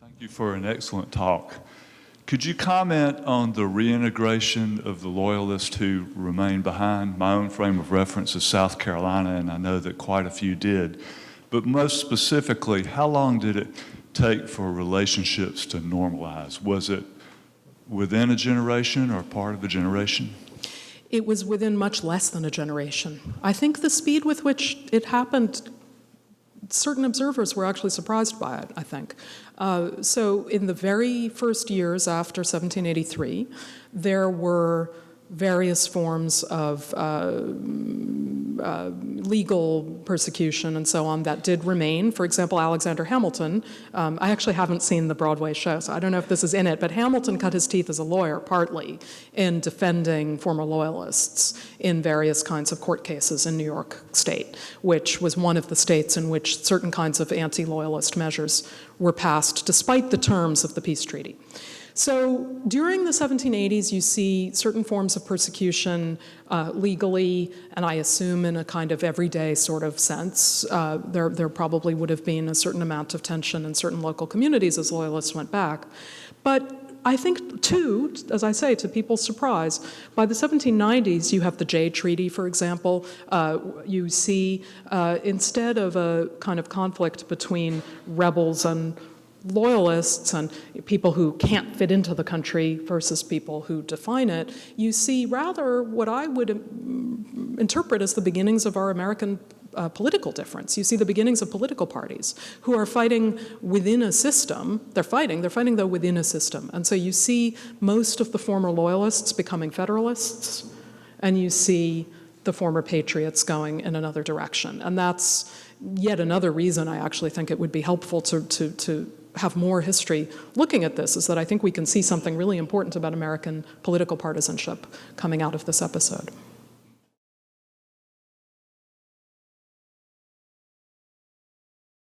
Thank you for an excellent talk. Could you comment on the reintegration of the Loyalists who remained behind? My own frame of reference is South Carolina, and I know that quite a few did. But most specifically, how long did it take for relationships to normalize? Was it within a generation or part of a generation? It was within much less than a generation. I think the speed with which it happened, certain observers were actually surprised by it, I think. So in the very first years after 1783, there were various forms of legal persecution and so on that did remain. For example, Alexander Hamilton, I actually haven't seen the Broadway show, so I don't know if this is in it, but Hamilton cut his teeth as a lawyer, partly, in defending former Loyalists in various kinds of court cases in New York State, which was one of the states in which certain kinds of anti-Loyalist measures were passed despite the terms of the peace treaty. So during the 1780s, you see certain forms of persecution legally, and I assume in a kind of everyday sort of sense. There probably would have been a certain amount of tension in certain local communities as Loyalists went back. But I think, too, as I say, to people's surprise, by the 1790s, you have the Jay Treaty, for example. You see, instead of a kind of conflict between rebels and Loyalists and people who can't fit into the country versus people who define it, you see rather what I would interpret as the beginnings of our American political difference. You see the beginnings of political parties who are fighting within a system. They're fighting though within a system. And so you see most of the former Loyalists becoming Federalists, and you see the former Patriots going in another direction. And that's yet another reason I actually think it would be helpful to have more history looking at this, is that I think we can see something really important about American political partisanship coming out of this episode.